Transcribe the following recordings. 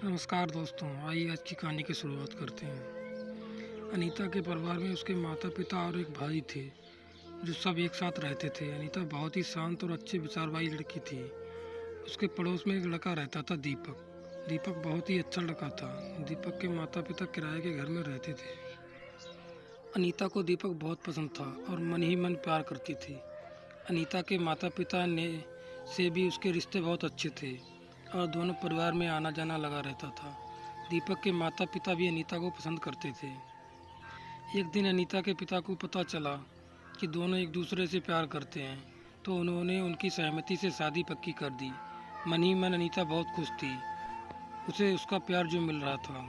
नमस्कार दोस्तों, आइए आज की कहानी की शुरुआत करते हैं। अनीता के परिवार में उसके माता पिता और एक भाई थे जो सब एक साथ रहते थे। अनीता बहुत ही शांत और अच्छे विचार वाली लड़की थी। उसके पड़ोस में एक लड़का रहता था, दीपक। दीपक बहुत ही अच्छा लड़का था। दीपक के माता पिता किराए के घर में रहते थे। अनीता को दीपक बहुत पसंद था और मन ही मन प्यार करती थी। अनीता के माता पिता ने से भी उसके रिश्ते बहुत अच्छे थे और दोनों परिवार में आना जाना लगा रहता था। दीपक के माता पिता भी अनीता को पसंद करते थे। एक दिन अनीता के पिता को पता चला कि दोनों एक दूसरे से प्यार करते हैं, तो उन्होंने उनकी सहमति से शादी पक्की कर दी। मन ही मन अनीता बहुत खुश थी, उसे उसका प्यार जो मिल रहा था।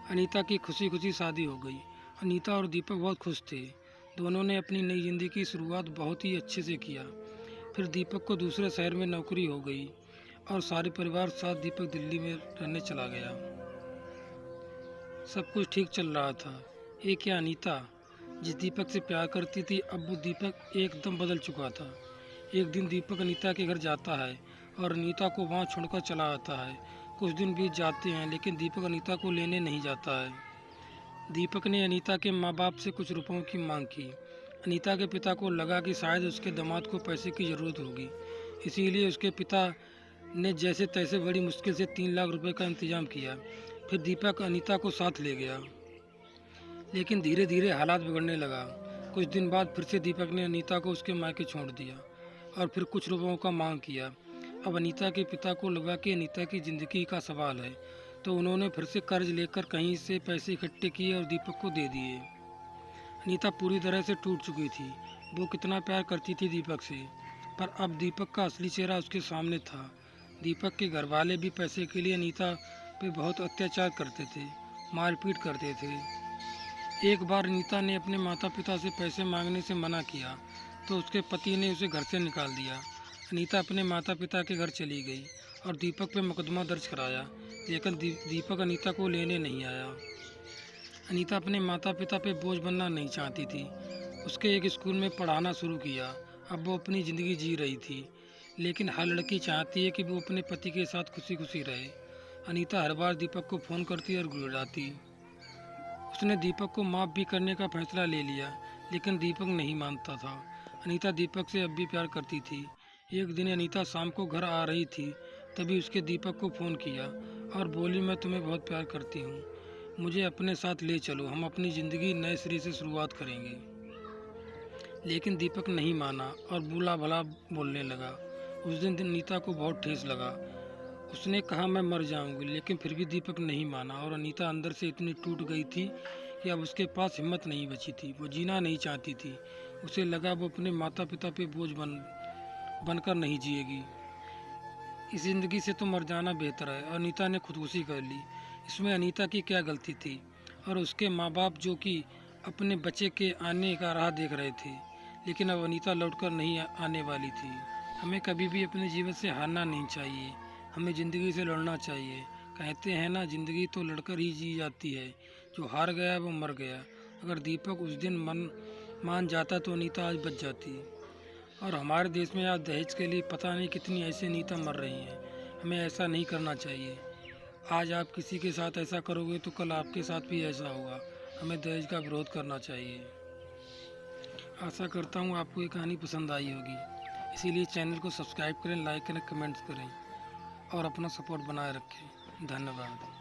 अनीता की खुशी खुशी शादी हो गई। अनीता और दीपक बहुत खुश थे। दोनों ने अपनी नई जिंदगी की शुरुआत बहुत ही अच्छे से किया। फिर दीपक को दूसरे शहर में नौकरी हो गई और सारे परिवार साथ दीपक दिल्ली में रहने चला गया। सब कुछ ठीक चल रहा था। एक क्या अनीता जिस दीपक से प्यार करती थी, अब वो दीपक एकदम बदल चुका था। एक दिन दीपक अनीता के घर जाता है और अनीता को वहाँ छोड़कर चला आता है। कुछ दिन बीत जाते हैं लेकिन दीपक अनीता को लेने नहीं जाता है। दीपक ने अनीता के माँ बाप से कुछ रुपयों की मांग की। अनीता के पिता को लगा कि शायद उसके दामाद को पैसे की ज़रूरत होगी, इसीलिए उसके पिता ने जैसे तैसे बड़ी मुश्किल से 3 लाख रुपए का इंतजाम किया। फिर दीपक अनीता को साथ ले गया, लेकिन धीरे धीरे हालात बिगड़ने लगा। कुछ दिन बाद फिर से दीपक ने अनीता को उसके मायके छोड़ दिया और फिर कुछ रुपयों का मांग किया। अब अनीता के पिता को लगा कि अनीता की ज़िंदगी का सवाल है, तो उन्होंने फिर से कर्ज लेकर कहीं से पैसे इकट्ठे किए और दीपक को दे दिए। अनीता पूरी तरह से टूट चुकी थी। वो कितना प्यार करती थी दीपक से, पर अब दीपक का असली चेहरा उसके सामने था। दीपक के घरवाले भी पैसे के लिए अनीता पे बहुत अत्याचार करते थे, मारपीट करते थे। एक बार अनीता ने अपने माता पिता से पैसे मांगने से मना किया तो उसके पति ने उसे घर से निकाल दिया। अनीता अपने माता पिता के घर चली गई और दीपक पे मुकदमा दर्ज कराया, लेकिन दीपक अनीता को लेने नहीं आया। अनीता अपने माता पिता पे बोझ बनना नहीं चाहती थी। उसके एक स्कूल में पढ़ाना शुरू किया। अब वो अपनी ज़िंदगी जी रही थी, लेकिन हर लड़की चाहती है कि वो अपने पति के साथ खुशी खुशी रहे। अनीता हर बार दीपक को फ़ोन करती और गुड़गुड़ाती। उसने दीपक को माफ़ भी करने का फैसला ले लिया, लेकिन दीपक नहीं मानता था। अनीता दीपक से अब भी प्यार करती थी। एक दिन अनीता शाम को घर आ रही थी, तभी उसके दीपक को फ़ोन किया और बोली, मैं तुम्हें बहुत प्यार करती हूँ, मुझे अपने साथ ले चलो, हम अपनी ज़िंदगी नए सिरे से शुरुआत करेंगे। लेकिन दीपक नहीं माना और बुला भला बोलने लगा। उस दिन अनीता को बहुत ठेस लगा। उसने कहा मैं मर जाऊंगी, लेकिन फिर भी दीपक नहीं माना और अनीता अंदर से इतनी टूट गई थी कि अब उसके पास हिम्मत नहीं बची थी। वो जीना नहीं चाहती थी। उसे लगा वो अपने माता पिता पे बोझ बनकर नहीं जिएगी। इस ज़िंदगी से तो मर जाना बेहतर है। अनीता ने खुदकुशी कर ली। इसमें अनीता की क्या गलती थी? और उसके माँ बाप जो कि अपने बच्चे के आने का राह देख रहे थे, लेकिन अब अनीता लौटकर नहीं आने वाली थी। हमें कभी भी अपने जीवन से हारना नहीं चाहिए, हमें ज़िंदगी से लड़ना चाहिए। कहते हैं ना, ज़िंदगी तो लड़कर ही जी जाती है, जो हार गया वो मर गया। अगर दीपक उस दिन मान जाता तो अनीता आज बच जाती। और हमारे देश में आज दहेज के लिए पता नहीं कितनी ऐसी अनीता मर रही हैं। हमें ऐसा नहीं करना चाहिए। आज आप किसी के साथ ऐसा करोगे तो कल आपके साथ भी ऐसा होगा। हमें दहेज का विरोध करना चाहिए। आशा करता हूँ आपको ये कहानी पसंद आई होगी। इसीलिए चैनल को सब्सक्राइब करें, लाइक करें, कमेंट्स करें और अपना सपोर्ट बनाए रखें। धन्यवाद।